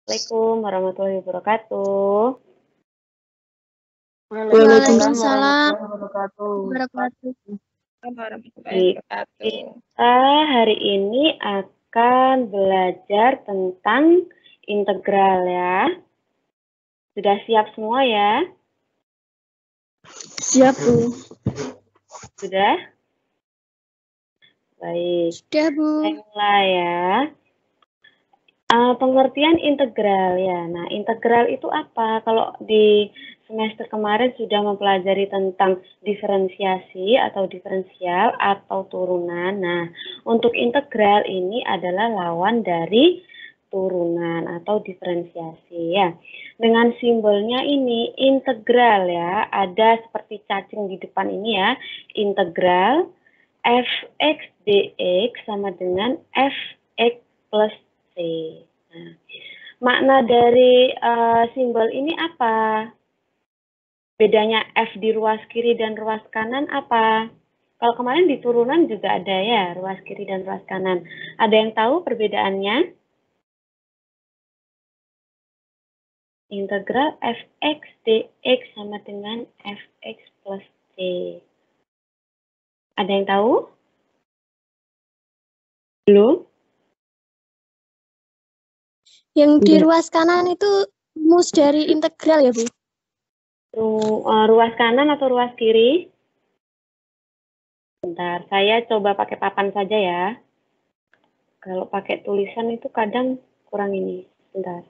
Assalamualaikum warahmatullahi wabarakatuh. Waalaikumsalam warahmatullahi wabarakatuh. Kita hari ini akan belajar tentang integral ya. Sudah siap semua ya? Siap, Bu. Sudah? Baik. Sudah, Bu. Saya mulai ya. Pengertian integral ya. Nah, integral itu apa? Kalau di semester kemarin sudah mempelajari tentang diferensiasi atau diferensial atau turunan. Nah, untuk integral ini adalah lawan dari turunan atau diferensiasi ya. Dengan simbolnya ini integral ya, ada seperti cacing di depan ini ya. Integral fx dx sama dengan fx plus C. Nah, makna dari simbol ini apa? Bedanya F di ruas kiri dan ruas kanan apa? Kalau kemarin di turunan juga ada ya, ruas kiri dan ruas kanan. Ada yang tahu perbedaannya? Integral fx dx sama dengan fx plus C. Ada yang tahu? Belum? Yang di ruas kanan itu rumus dari integral ya, Bu? Ruas kanan atau ruas kiri? Bentar, saya coba pakai papan saja ya. Kalau pakai tulisan itu kadang kurang ini. Bentar.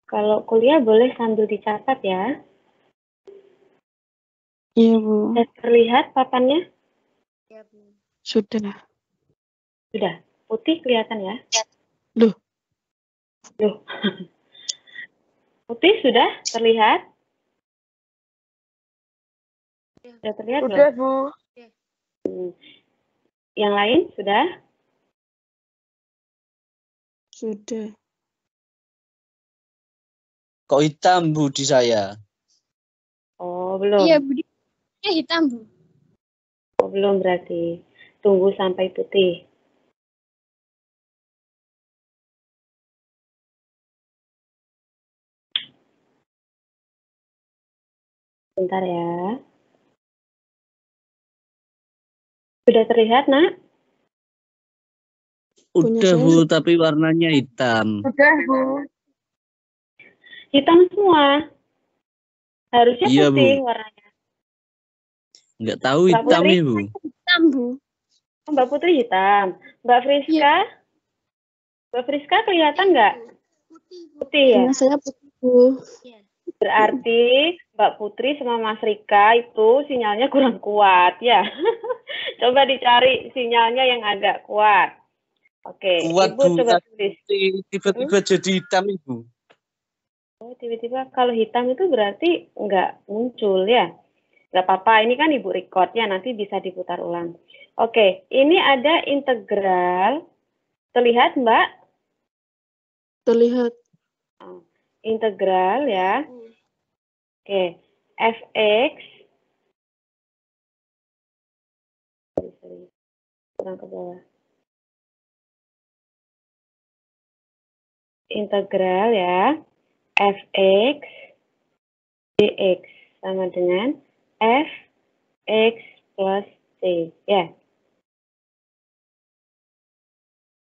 Kalau kuliah boleh sambil dicatat ya. Iya, Bu. Sudah terlihat papannya? Iya, Bu. Sudah. Sudah. Putih kelihatan ya? Loh. Loh. Putih sudah terlihat? Sudah terlihat belum? Sudah, Bu. Yang lain sudah? Sudah. Kok hitam, Bu, di saya? Oh, belum. Iya, Bu. Hitam, Bu. Oh, belum berarti. Tunggu sampai putih. Bentar ya. Sudah terlihat, Nak? Udah, Bu, tapi warnanya hitam. Sudah, Bu. Hitam semua. Harusnya Iya, putih Bu. warnanya. Nggak tahu Mbak hitam Putri? ya, Bu. Hitam, Bu. Mbak Putri hitam. Mbak Friska? Iya. Mbak Friska kelihatan nggak? Putih ya? Saya putih, Bu. Berarti Mbak Putri sama Mas Rika itu sinyalnya kurang kuat ya. Coba dicari sinyalnya yang agak kuat. Oke, Kuat, Ibu Bu. coba tulis. Tiba-tiba jadi hitam, Ibu. Oh, tiba-tiba kalau hitam itu berarti nggak muncul ya. Nggak apa-apa, ini kan Ibu record ya, nanti bisa diputar ulang. Oke, ini ada integral. Terlihat, Mbak? Terlihat. Integral ya. Oke, fx kurang ke bawah. Integral ya, fx dx sama dengan fx plus c ya.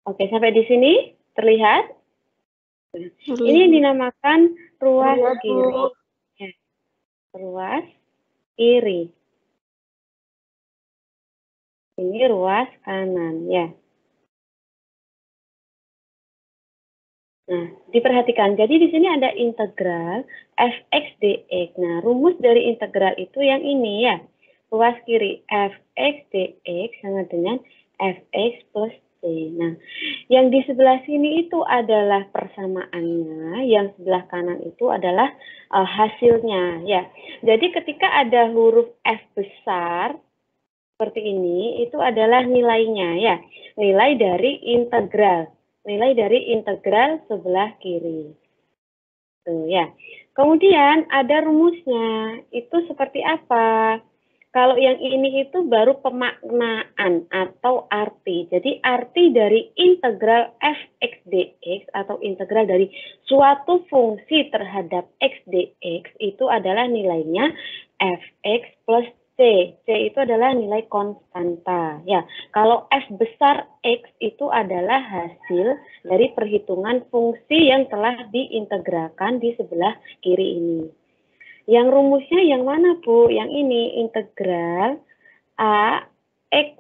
Oke, sampai di sini terlihat? Ini yang dinamakan ruas kiri. Ya. Ruas kiri. Ini ruas kanan ya. Nah, diperhatikan. Jadi di sini ada integral fx dx. Nah, rumus dari integral itu yang ini ya. Ruas kiri fx dx sama dengan fx plus c. Nah, yang di sebelah sini itu adalah persamaannya, yang sebelah kanan itu adalah hasilnya ya. Jadi ketika ada huruf f besar seperti ini, itu adalah nilainya ya. Nilai dari integral. Nilai dari integral sebelah kiri. Tuh ya. Kemudian ada rumusnya. Itu seperti apa? Kalau yang ini itu baru pemaknaan atau arti. Jadi arti dari integral f(x) dx atau integral dari suatu fungsi terhadap x dx itu adalah nilainya fx plus c. C itu adalah nilai konstanta. Ya, kalau f besar x itu adalah hasil dari perhitungan fungsi yang telah diintegralkan di sebelah kiri ini. Yang rumusnya yang mana, Bu? Yang ini, integral a x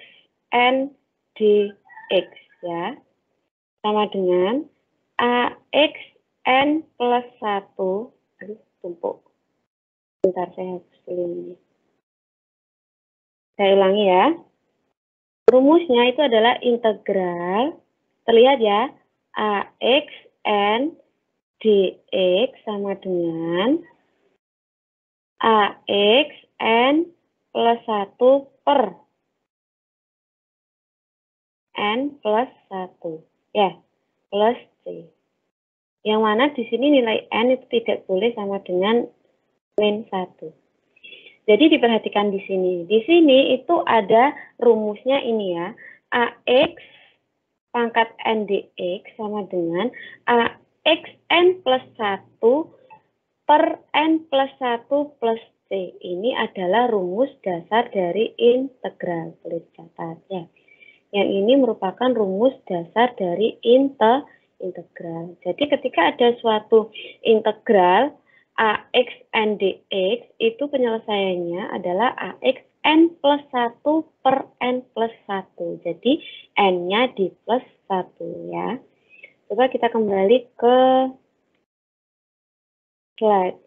n dx, ya. Sama dengan a x n plus 1. Aduh, tumpuk. Bentar, saya hapus dulu ini. Saya ulangi ya. Rumusnya itu adalah integral, terlihat ya, a x n dx sama dengan AX N plus 1 per N plus 1. Ya, plus C. Yang mana di sini nilai N itu tidak boleh sama dengan min 1. Jadi diperhatikan di sini. Di sini itu ada rumusnya ini ya. AX pangkat N dx sama dengan AX N plus 1 per N plus 1 plus C. Ini adalah rumus dasar dari integral. Boleh dicatat ya. Yang ini merupakan rumus dasar dari integral. Jadi ketika ada suatu integral AX N dx, itu penyelesaiannya adalah AX N plus 1 per N plus 1. Jadi N-nya di plus 1 ya. Coba kita kembali ke slide.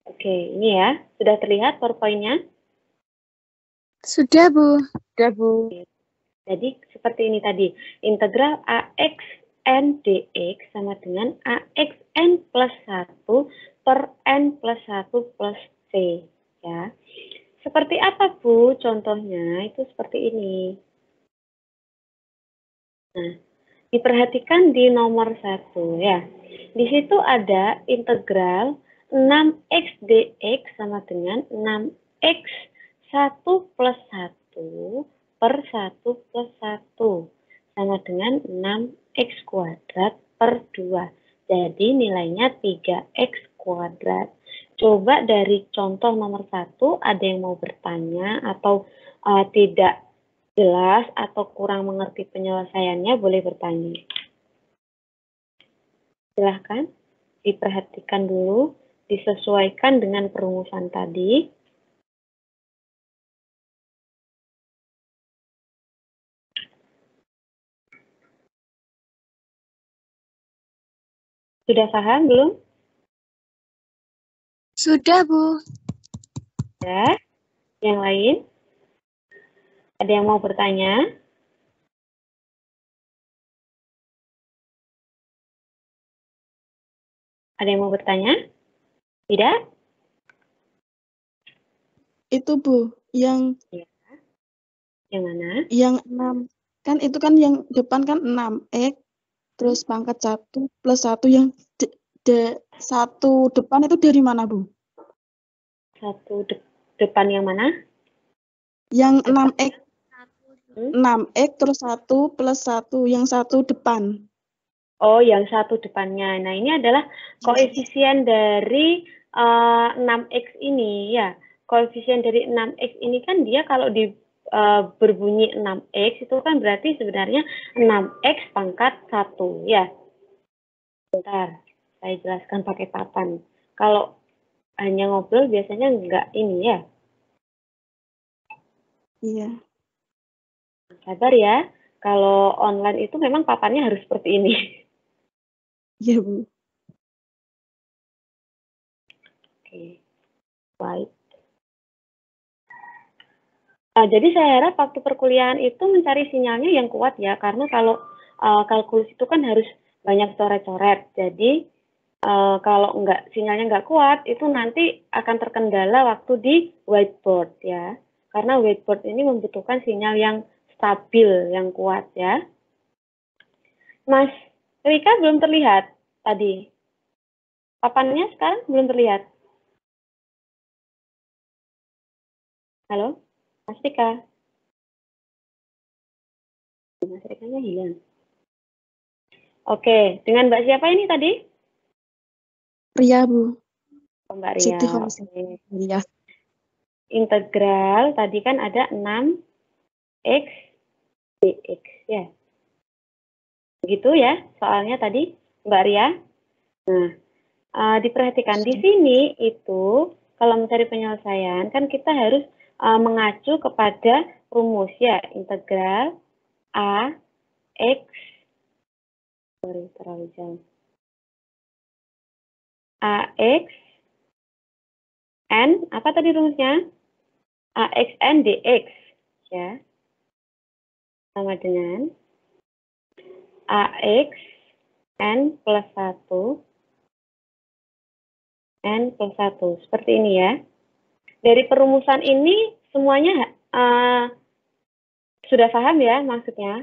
Oke, ini ya. Sudah terlihat PowerPoint-nya? Sudah, Bu. Sudah, Bu. Jadi, seperti ini tadi. Integral AX N dx sama dengan AX N plus 1 per N plus 1 plus C. Ya. Seperti apa, Bu? Contohnya itu seperti ini. Nah, diperhatikan di nomor 1 ya. Di situ ada integral 6x dx sama dengan 6x 1 plus 1 per 1 plus 1 sama dengan 6x kuadrat per 2. Jadi nilainya 3x kuadrat. Coba dari contoh nomor 1 ada yang mau bertanya atau tidak jelas atau kurang mengerti penyelesaiannya, boleh bertanya. Silahkan diperhatikan dulu, disesuaikan dengan perumusan tadi. Sudah paham belum? Sudah, Bu. Ya. Yang lain? Ada yang mau bertanya? Ada yang mau bertanya? Tidak? Itu, Bu, yang Yang mana? yang 6 kan itu kan yang depan kan 6x terus pangkat 1 plus 1 yang satu depan itu dari mana, Bu? Satu depan yang mana? Yang 6x 6. 6x terus 1 plus 1 yang satu depan. Oh, yang satu depannya. Nah, ini adalah koefisien dari 6x ini ya. Koefisien dari 6x ini kan dia kalau berbunyi 6x itu kan berarti sebenarnya 6x pangkat 1 ya. Bentar, saya jelaskan pakai papan. Kalau hanya ngobrol biasanya enggak ini ya. Iya. Sabar ya. Kalau online itu memang papannya harus seperti ini. Iya, Bu. Oke, baik. Nah, jadi saya harap waktu perkuliahan itu mencari sinyalnya yang kuat ya, karena kalau kalkulus itu kan harus banyak coret-coret. Jadi kalau sinyalnya nggak kuat, itu nanti akan terkendala waktu di whiteboard ya. Karena whiteboard ini membutuhkan sinyal yang stabil, yang kuat ya. Mas Rika belum terlihat tadi. Papannya sekarang belum terlihat. Halo, Mas Rika. Mas Rikanya hilang. Oke, dengan Mbak siapa ini tadi? Ria, Bu. Oh, Mbak Ria. Siti Homsah. Oke. Ria. Integral tadi kan ada 6x dx ya. Begitu ya soalnya tadi Mbak Ria. Nah, diperhatikan di sini itu kalau mencari penyelesaian kan kita harus mengacu kepada rumus ya, integral a x terlalu jauh. Ax n apa tadi rumusnya? Ax n dx ya. Sama dengan ax n plus 1 n plus 1 seperti ini ya. Dari perumusan ini semuanya sudah paham ya maksudnya?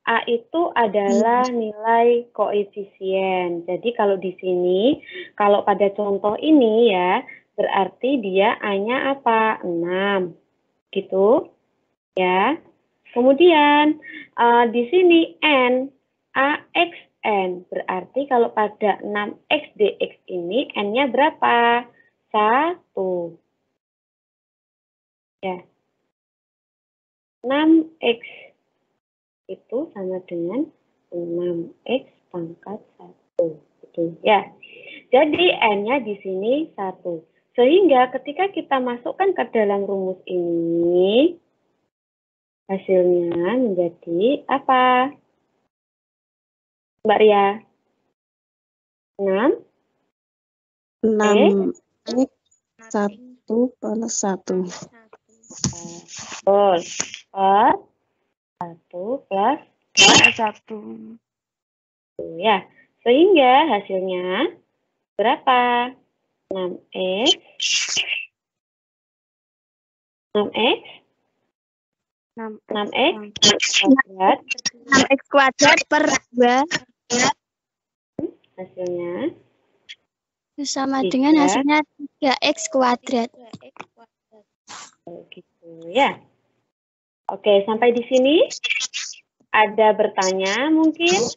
A itu adalah nilai koefisien. Jadi kalau di sini, kalau pada contoh ini ya, berarti dia A-nya apa? 6. Gitu. Ya. Kemudian di sini N, AX N. Berarti kalau pada 6X dx ini N-nya berapa? 1. Ya. 6X itu sama dengan 6x pangkat 1. Gitu ya. Jadi N-nya di sini 1. Sehingga ketika kita masukkan ke dalam rumus ini, hasilnya menjadi apa? Mbak Ria? 6? 6x 1 plus 1. Betul. Per 1 plus 1. ya. Sehingga hasilnya berapa? 6x 6x 6x kuadrat 6x kuadrat per 2 hasilnya sama 3. dengan hasilnya 3x kuadrat. Gitu ya. Oke, sampai di sini ada bertanya mungkin?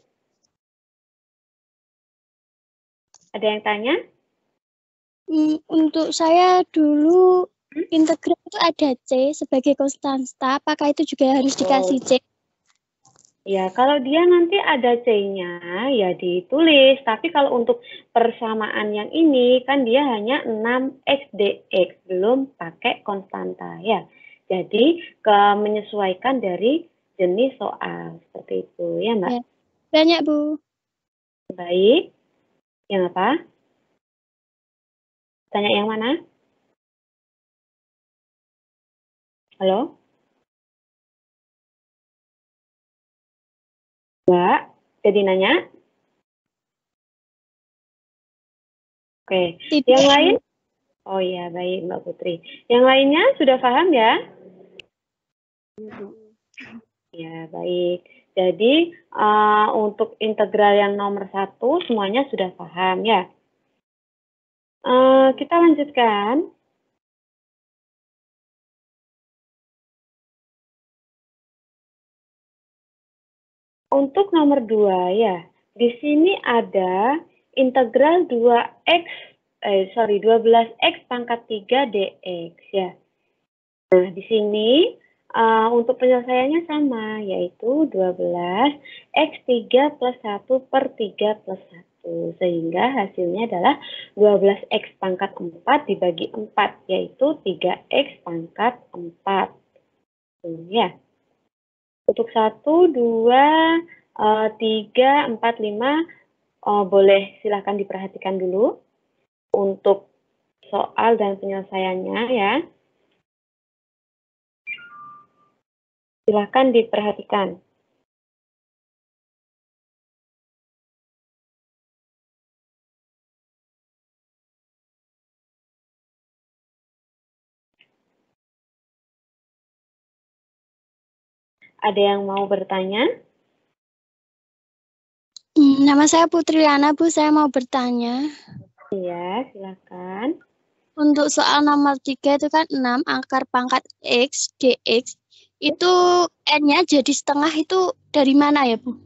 Ada yang tanya? Untuk saya dulu integral itu ada C sebagai konstanta, apakah itu juga harus dikasih C? Ya, kalau dia nanti ada C-nya, ya ditulis. Tapi kalau untuk persamaan yang ini, kan dia hanya 6x dx, belum pakai konstanta ya. Jadi, menyesuaikan dari jenis soal. Seperti itu ya, Mbak. Ya. Banyak, Bu. Baik. Yang apa? Tanya yang mana? Halo? Mbak, jadi nanya? Oke. Tidak. Yang lain? Oh iya, baik Mbak Putri. Yang lainnya sudah paham ya? Ya, baik. Jadi, untuk integral yang nomor 1 semuanya sudah paham ya. Kita lanjutkan. Untuk nomor 2 ya, di sini ada integral 12x pangkat 3 dx ya. Nah, di sini untuk penyelesaiannya sama, yaitu 12x3 plus 1 per 3 plus 1. Sehingga hasilnya adalah 12x pangkat 4 dibagi 4, yaitu 3x pangkat 4. Ya. Untuk 1, 2, 3, 4, 5, boleh silahkan diperhatikan dulu untuk soal dan penyelesaiannya ya. Silahkan diperhatikan. Ada yang mau bertanya? Nama saya Putri Liana, Bu. Saya mau bertanya. Iya, silakan. Untuk soal nomor 3 itu kan 6 akar pangkat X dx. Itu N-nya jadi setengah itu dari mana ya, Bu?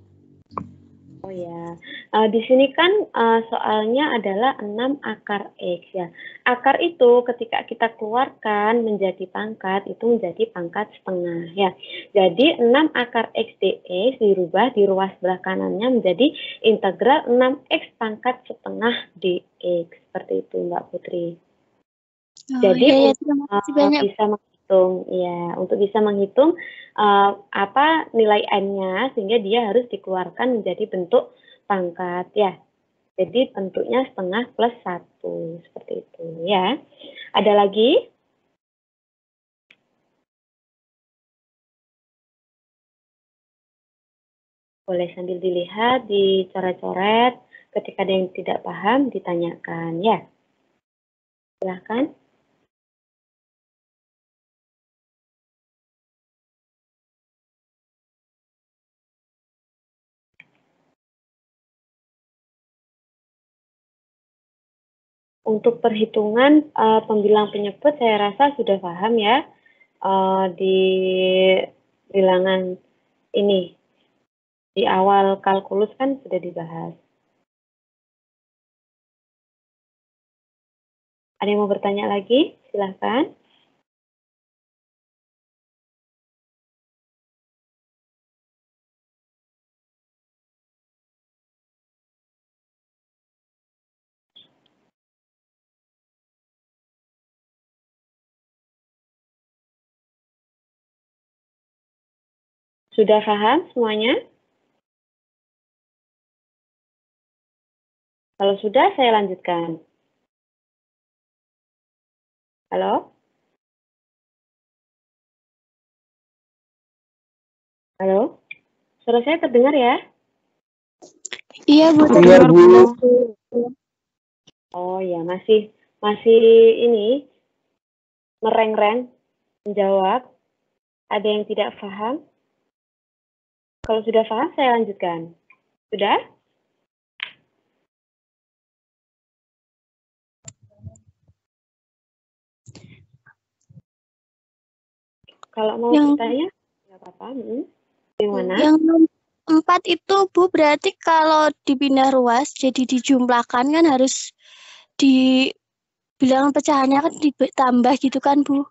Oh ya, di sini kan soalnya adalah 6 akar X ya. Akar itu ketika kita keluarkan menjadi pangkat, itu menjadi pangkat setengah ya. Jadi 6 akar X dx dirubah di ruas sebelah kanannya menjadi integral 6X pangkat setengah dx. Seperti itu Mbak Putri. Oh, Jadi iya, ya, untuk terima kasih banyak. bisa menghitung, ya, untuk bisa menghitung apa nilai n-nya sehingga dia harus dikeluarkan menjadi bentuk pangkat ya. Jadi bentuknya setengah plus 1 seperti itu ya. Ada lagi? Boleh sambil dilihat, dicoret-coret. Ketika ada yang tidak paham, ditanyakan ya. Silahkan. Untuk perhitungan pembilang penyebut saya rasa sudah paham ya di bilangan ini. Di awal kalkulus kan sudah dibahas. Ada yang mau bertanya lagi? Silahkan. Sudah paham semuanya? Kalau sudah, saya lanjutkan. Halo? Halo? Suara saya terdengar ya? Iya, Bu. Dengar, Bu. Oh ya, masih ini mereng-reng menjawab. Ada yang tidak paham? Kalau sudah paham, saya lanjutkan. Sudah? Kalau mau bertanya, nggak apa-apa. Gimana? Yang nomor 4 itu, Bu, berarti kalau dipindah ruas jadi dijumlahkan kan harus di bilangan pecahannya kan ditambah gitu kan, Bu.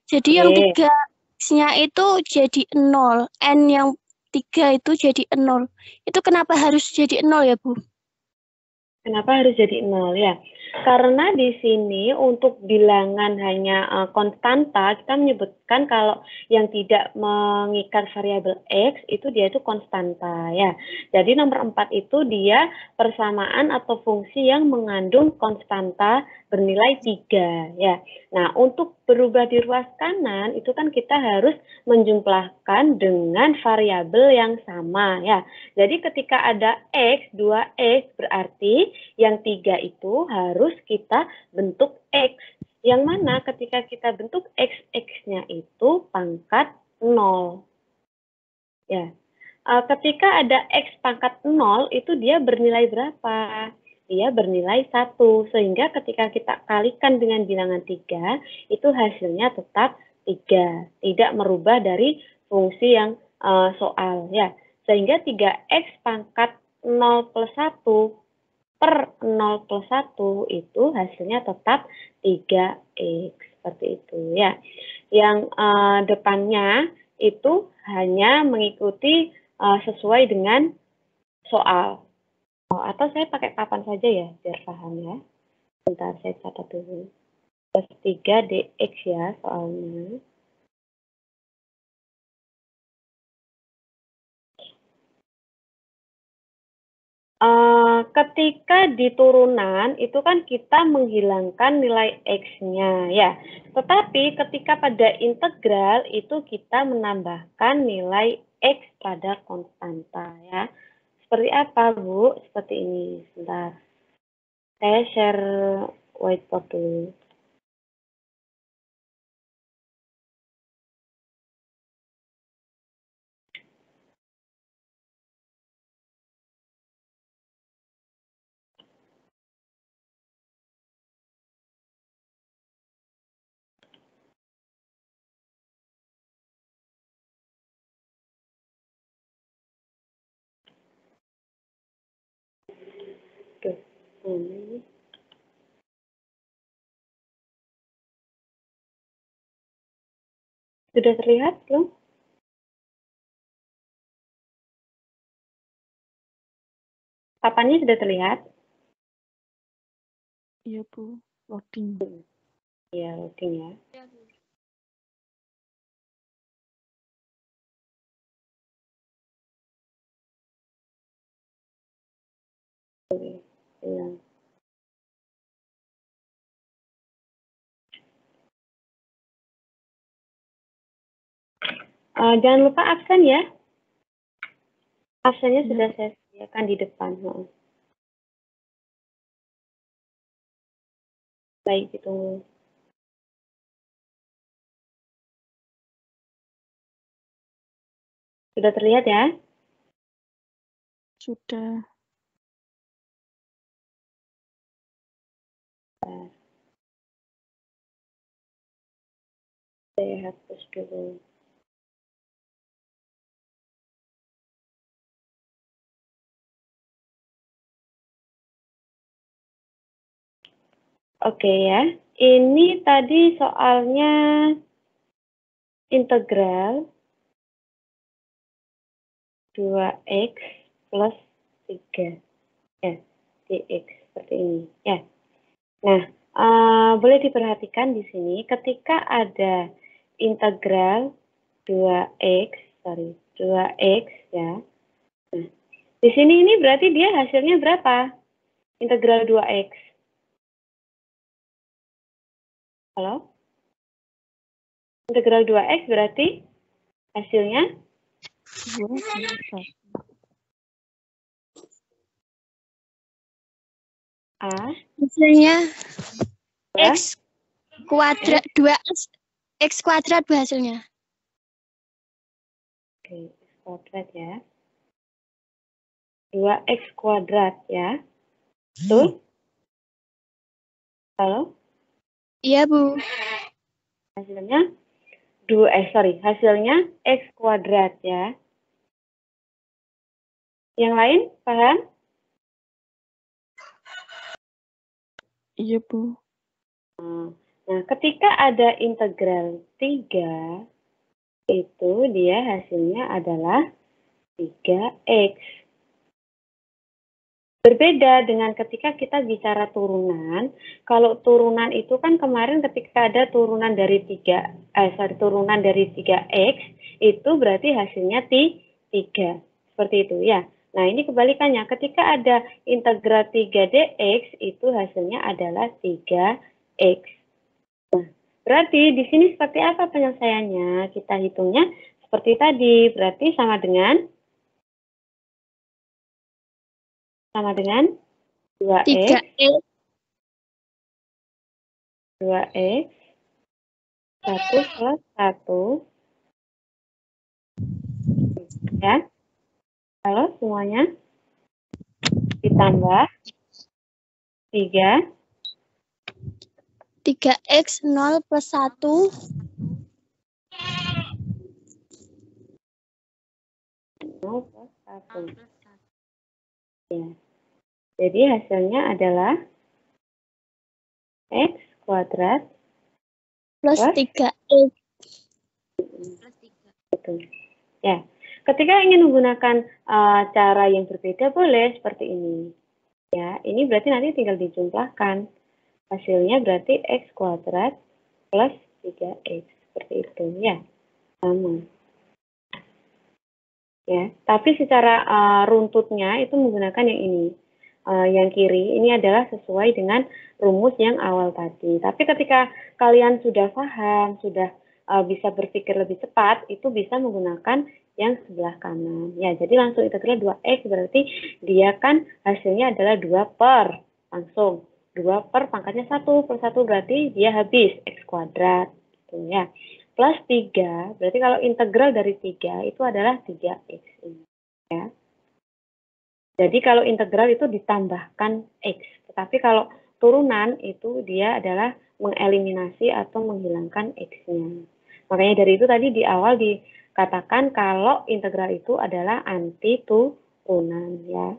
Jadi yang 3-nya itu jadi 0, N yang 3 itu jadi 0. Itu kenapa harus jadi 0 ya, Bu? Kenapa harus jadi 0 ya? Karena di sini untuk bilangan hanya konstanta, kita menyebutkan kalau yang tidak mengikat variabel X itu dia itu konstanta ya. Jadi nomor 4 itu dia persamaan atau fungsi yang mengandung konstanta bernilai 3 ya. Nah, untuk berubah di ruas kanan itu kan kita harus menjumlahkan dengan variabel yang sama ya. Jadi ketika ada X, 2X berarti yang 3 itu harus kita bentuk X. Yang mana ketika kita bentuk X, X-nya itu pangkat 0. Ya. Ketika ada X pangkat 0, itu dia bernilai berapa? Dia bernilai 1. Sehingga ketika kita kalikan dengan bilangan 3, itu hasilnya tetap 3. Tidak merubah dari fungsi yang soal. Ya. Sehingga 3X pangkat 0 plus 1 per 0 plus 1 itu hasilnya tetap 3X. Seperti itu ya. Yang depannya itu hanya mengikuti sesuai dengan soal. Atau saya pakai kapan saja ya, biar paham ya. Bentar, saya catat dulu. Plus 3 dx ya soalnya. Ketika di turunan itu kan kita menghilangkan nilai X-nya ya. Tetapi ketika pada integral itu kita menambahkan nilai X pada konstanta ya. Seperti apa Bu? Seperti ini. Sebentar. Saya share whiteboard dulu. Sudah terlihat belum? Papannya sudah terlihat? Iya, Bu. Loading. Iya, loading ya. Iya. Jangan lupa absen ya. Absennya sudah saya sediakan di depan. Baik, ditunggu. Sudah terlihat ya? Sudah. Saya hapus dulu. Oke ya, ini tadi soalnya integral 2x plus 3 ya, dx seperti ini ya. Nah, boleh diperhatikan di sini ketika ada integral 2x ya. Nah, di sini ini berarti dia hasilnya berapa? Integral 2x. Halo? Integral 2x berarti hasilnya? Hasilnya Ya. X kuadrat 2x kuadrat Bu hasilnya. Oke, x kuadrat ya. 2x kuadrat ya. Betul? Halo? Iya Bu. Hasilnya hasilnya x kuadrat ya. Yang lain paham? Iya, Bu. Nah, ketika ada integral 3, itu dia hasilnya adalah 3x. Berbeda dengan ketika kita bicara turunan, kalau turunan itu kan kemarin ketika ada turunan dari 3x, itu berarti hasilnya 3. Seperti itu ya. Nah, ini kebalikannya. Ketika ada integral 3dx, itu hasilnya adalah 3x. Nah, berarti di sini seperti apa penyelesaiannya? Kita hitungnya seperti tadi. Berarti sama dengan 2x 3x 2x 1 plus 1 ya. Halo semuanya. Ditambah 3 3x 0 plus 1 0 plus 1. Ya. Jadi hasilnya adalah x kuadrat plus plus 3x. Betul. Ya. Ketika ingin menggunakan cara yang berbeda boleh seperti ini. Ya, ini berarti nanti tinggal dijumlahkan. Hasilnya berarti x kuadrat plus 3x. Seperti itu ya. Sama. Ya, tapi secara runtutnya itu menggunakan yang ini. Yang kiri ini adalah sesuai dengan rumus yang awal tadi. Tapi ketika kalian sudah paham, sudah bisa berpikir lebih cepat, itu bisa menggunakan yang sebelah kanan. Ya, jadi langsung integral 2x berarti dia kan hasilnya adalah 2 per. Langsung 2 per pangkatnya 1 per 1 berarti dia habis x kuadrat. Gitu ya. Plus 3, berarti kalau integral dari 3 itu adalah 3x. Ya. Jadi kalau integral itu ditambahkan x. Tetapi kalau turunan itu dia adalah mengeliminasi atau menghilangkan x-nya. Makanya dari itu tadi di awal dikatakan kalau integral itu adalah anti turunan ya.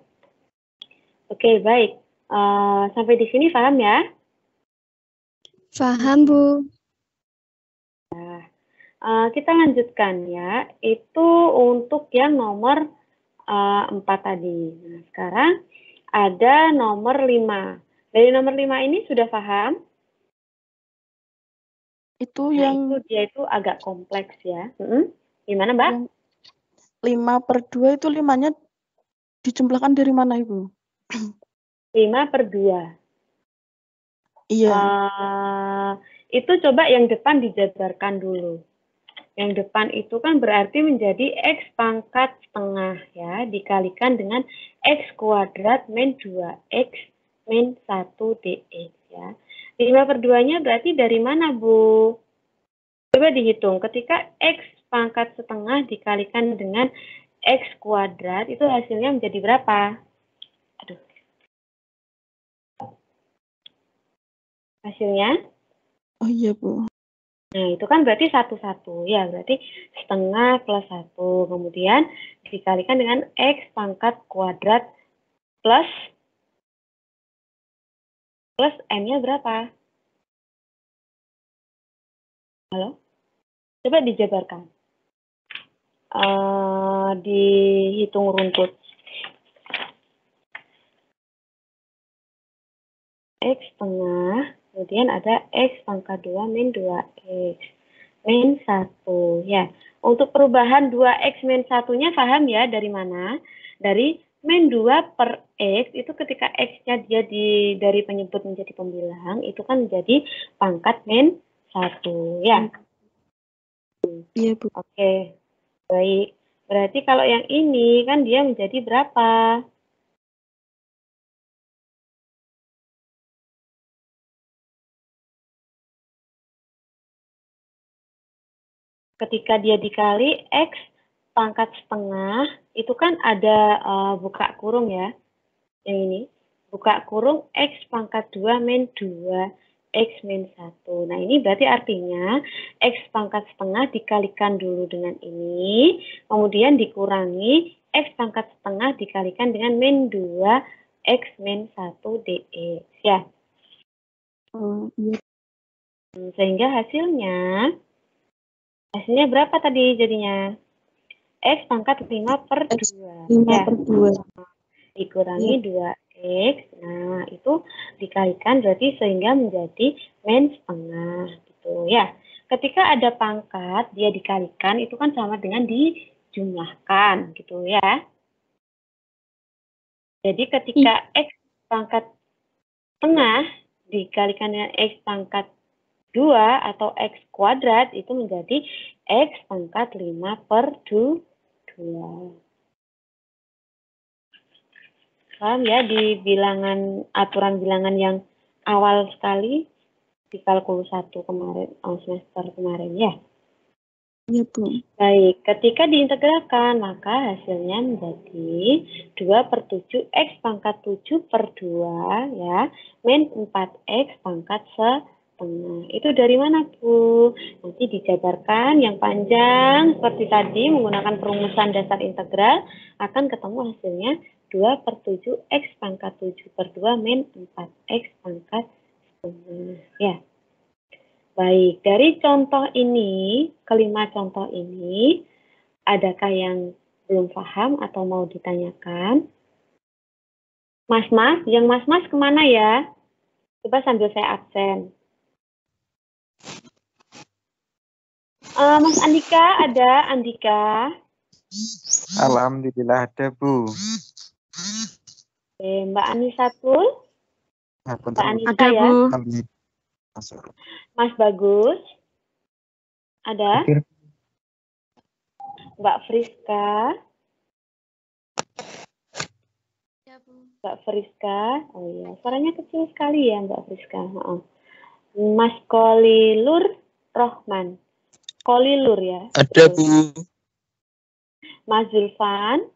Oke, baik. Sampai di sini paham ya? Paham, Bu. Kita lanjutkan ya. Itu untuk yang nomor 4 tadi. Nah, sekarang ada nomor 5. Dari nomor 5 ini sudah paham? Itu Nah, yang dia itu agak kompleks ya. Gimana, Mbak? yang 5/2 itu 5-nya dijumlahkan dari mana, Ibu? 5/2. Iya. Itu coba yang depan dijabarkan dulu. Yang depan itu kan berarti menjadi X pangkat setengah ya, dikalikan dengan X kuadrat min 2X min 1 dx ya. 5/2-nya berarti dari mana, Bu? Coba dihitung, ketika X pangkat setengah dikalikan dengan X kuadrat, itu hasilnya menjadi berapa? Aduh. Hasilnya? Oh iya, Bu. Nah, itu kan berarti 1/1. Ya, berarti setengah plus 1. Kemudian dikalikan dengan X pangkat kuadrat plus N-nya berapa? Halo? Coba dijabarkan. Dihitung runtut. X setengah, kemudian ada X pangkat 2 min 2X min 1. Ya, untuk perubahan 2X min 1-nya paham ya dari mana? Dari min 2 per X, itu ketika X-nya dia dari penyebut menjadi pembilang, itu kan menjadi pangkat min 1. Ya. Iya, Bu. Oke, baik. Berarti kalau yang ini kan dia menjadi berapa? Ketika dia dikali X pangkat setengah, itu kan ada buka kurung ya. Yang ini. Buka kurung X pangkat 2 min 2. X min 1. Nah, ini berarti artinya X pangkat setengah dikalikan dulu dengan ini, kemudian dikurangi X pangkat setengah dikalikan dengan min 2 X min 1 dx. Ya. Iya. Sehingga hasilnya berapa tadi jadinya? X pangkat 5/2. 5/2. Dikurangi 2X. Nah, itu dikalikan berarti sehingga menjadi min setengah gitu ya. Ketika ada pangkat dia dikalikan itu kan sama dengan dijumlahkan gitu ya. Jadi ketika X pangkat setengah dikalikan dengan X pangkat 2 atau X kuadrat itu menjadi X pangkat 5/2. Paham ya di bilangan, aturan bilangan yang awal sekali di kalkulus 1 kemarin, semester kemarin ya. Iya, Bu. Baik, ketika diintegralkan maka hasilnya menjadi 2/7 X pangkat 7/2 ya, min 4X pangkat setengah. Itu dari mana, Bu? Nanti dijabarkan yang panjang seperti tadi menggunakan perumusan dasar integral, akan ketemu hasilnya 2/7 X pangkat 7/2 min 4X pangkat setengah. Ya. Baik, dari contoh ini, kelima contoh ini, adakah yang belum paham atau mau ditanyakan? Mas-mas, yang mas-mas kemana ya? Coba sambil saya absen. Mas Andika, ada Andika? Alhamdulillah ada, Bu. Oke, Mbak Anisatul? Mbak Anissa Ada, ya? Bu. Mas Bagus? Ada? Mbak Friska? Mbak Friska? Oh iya, suaranya kecil sekali ya Mbak Friska. Mas Kolilur Rohman. Kolilur ya? Ada, Bu. Mas Zulfan?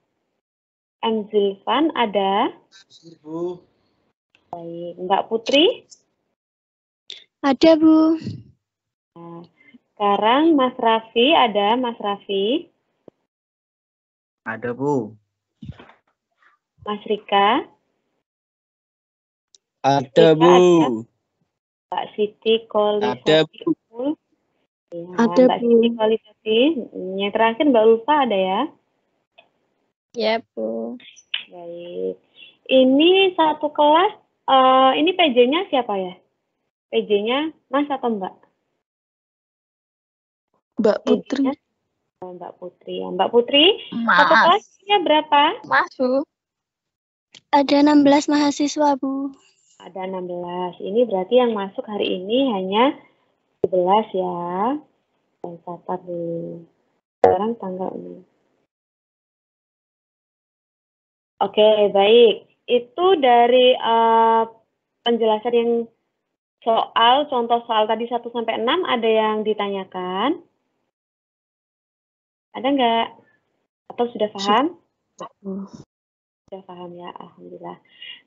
M. Zulfan ada? Bu. Baik. Mbak Putri? Ada, Bu. Nah, sekarang Mas Raffi ada? Mas Raffi? Ada, Bu. Mas Rika? Ada, Rika Bu. ada, Mbak Siti Ada, Kolisati Bu. Ul. Ya, Ada, Mbak Bu. Siti Kolisati. Yang terakhir Mbak Ulfa ada ya? Ya, Bu. Baik. Ini satu kelas, ini PJ-nya siapa ya? PJ-nya Mas atau Mbak? Mbak Putri. PJ-nya Mbak Putri. Ya. Mbak Putri, satu Mas. kelasnya berapa? Mas, Bu. Ada 16 mahasiswa, Bu. Ada 16. Ini berarti yang masuk hari ini hanya 11 ya. Dan catat dulu. Sekarang tanggal 6. Oke, baik. Itu dari penjelasan yang contoh soal tadi 1 sampai 6 ada yang ditanyakan? Ada nggak? Atau sudah paham? Sudah paham ya, alhamdulillah.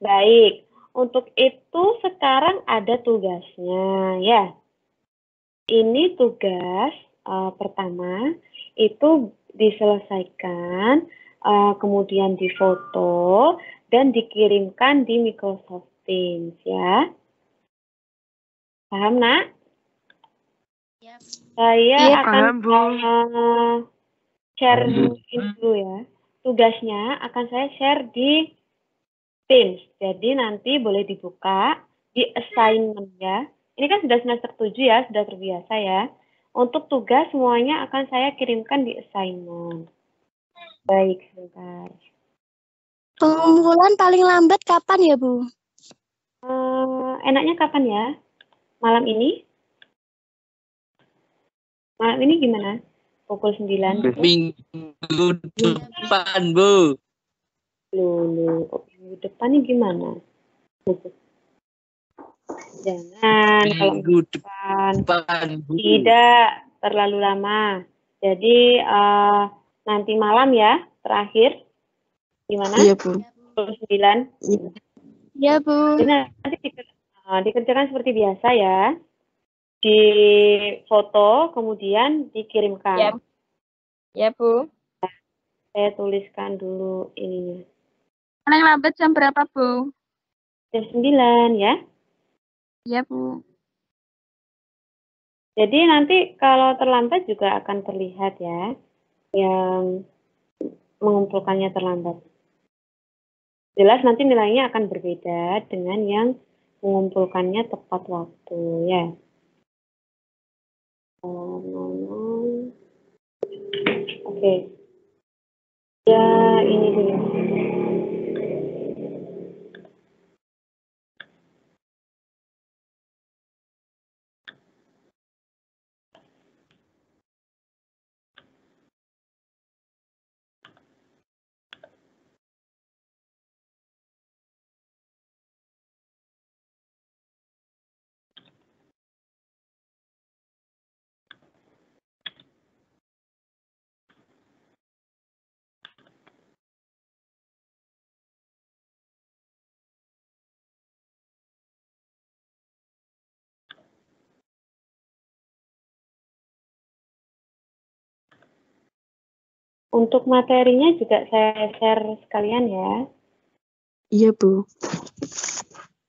Baik, untuk itu sekarang ada tugasnya ya. Ini tugas pertama itu diselesaikan, kemudian difoto dan dikirimkan di Microsoft Teams ya. Paham, Nak? Ya. Saya Iya, akan paham, Bu. share ini dulu ya. Tugasnya akan saya share di Teams. Jadi nanti boleh dibuka di assignment ya. Ini kan sudah semester 7 ya, sudah terbiasa ya. Untuk tugas semuanya akan saya kirimkan di assignment. Baik, sebentar. Pengumpulan paling lambat kapan ya, Bu? Enaknya kapan ya? Malam ini? Malam ini gimana? Pukul 9? Minggu depan, Bu. Loh. Minggu depan nih gimana? Jangan, kalau Minggu depan. depan, Bu. Tidak terlalu lama. Jadi nanti malam ya, terakhir. Gimana? Iya, Bu. Pukul 9. Ya, Bu. Jadi nanti dikerjakan seperti biasa ya. Di foto, kemudian dikirimkan. Ya. Ya, Bu. Saya tuliskan dulu ininya. Paling lambat jam berapa, Bu? Jam 9 ya. Ya, Bu. Jadi nanti kalau terlambat juga akan terlihat ya. Yang mengumpulkannya terlambat. Jelas nanti nilainya akan berbeda dengan yang mengumpulkannya tepat waktu ya. Oke. Ya, ini dulu. Untuk materinya juga saya share sekalian ya. Iya, Bu.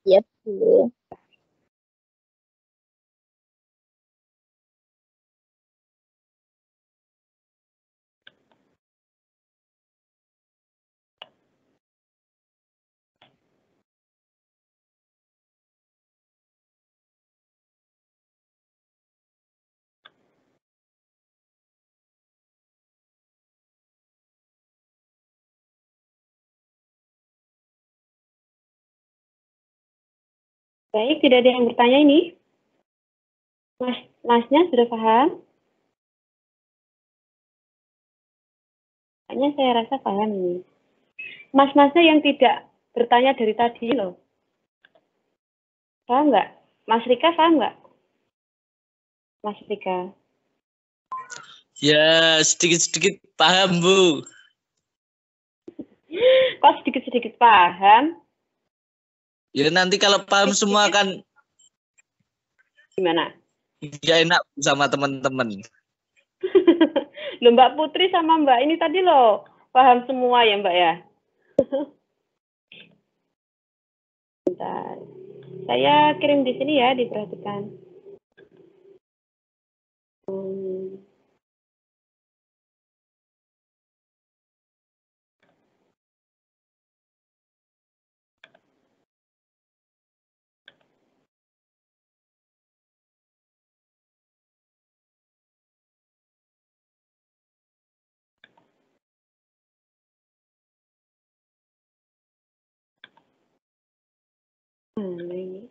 Ya, Bu. Baik, tidak ada yang bertanya ini? Masnya sudah paham? Kayaknya saya rasa paham ini. Mas-masnya yang tidak bertanya dari tadi loh. Paham nggak? Mas Rika paham nggak? Mas Rika. Ya, sedikit-sedikit paham, Bu. Kok sedikit-sedikit paham? Ya nanti kalau paham semua kan Gimana? ya enak sama teman-teman. Loh, Mbak Putri sama Mbak ini tadi loh. Paham semua ya Mbak ya? Bentar. Saya kirim di sini ya, diperhatikan. Nah, ini.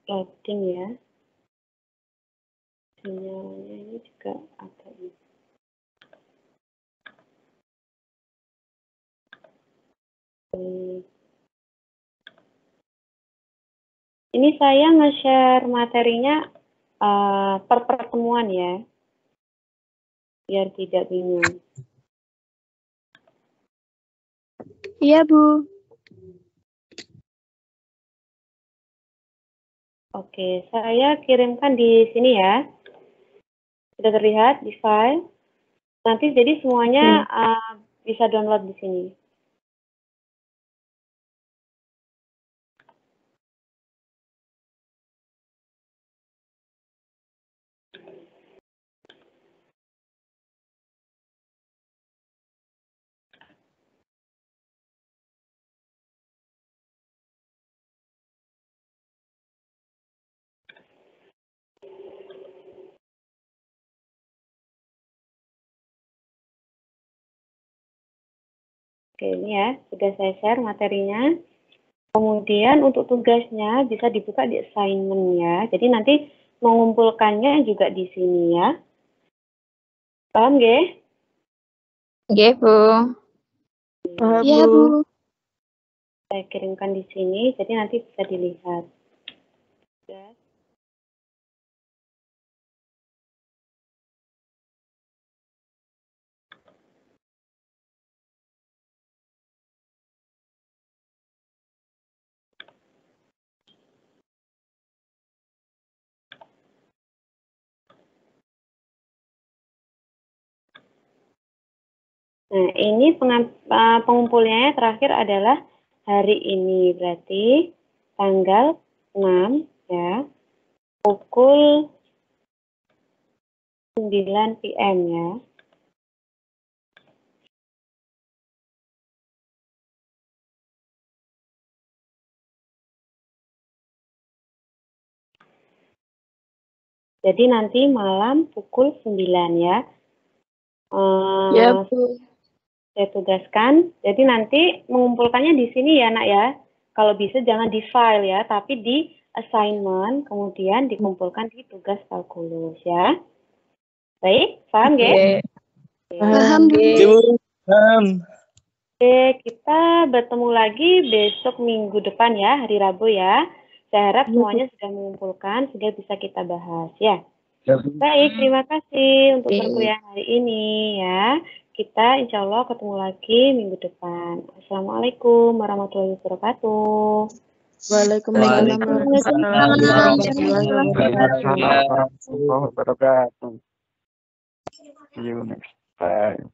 Loading ya. Sinyalnya ini juga agak ini. Ini saya nge-share materinya per pertemuan ya, biar tidak bingung. Iya, Bu. Oke, saya kirimkan di sini ya. Sudah terlihat di file. Nanti jadi semuanya bisa download di sini. Oke, ini ya, sudah saya share materinya. Kemudian untuk tugasnya bisa dibuka di assignment ya. Jadi nanti mengumpulkannya juga di sini ya. Paham nggih? Nggih, Bu. Iya, Bu. Saya kirimkan di sini, jadi nanti bisa dilihat. Ya. Nah, ini pengumpulnya terakhir adalah hari ini, berarti tanggal 6 ya, pukul 9 PM ya. Jadi nanti malam pukul 9 ya. Ya, Bu. Saya tugaskan, jadi nanti mengumpulkannya di sini ya nak ya. Kalau bisa jangan di file ya, tapi di assignment, kemudian dikumpulkan di tugas kalkulus ya. Baik, paham nggih? Paham, Bu. Oke, kita bertemu lagi besok minggu depan ya, hari Rabu ya. Saya harap semuanya sudah mengumpulkan, sehingga bisa kita bahas ya. Baik, terima kasih untuk perkuliahan hari ini ya. Kita insya Allah ketemu lagi minggu depan. Assalamualaikum warahmatullahi wabarakatuh. Waalaikumsalam Waalaikumsalam. warahmatullahi wabarakatuh. See you next time.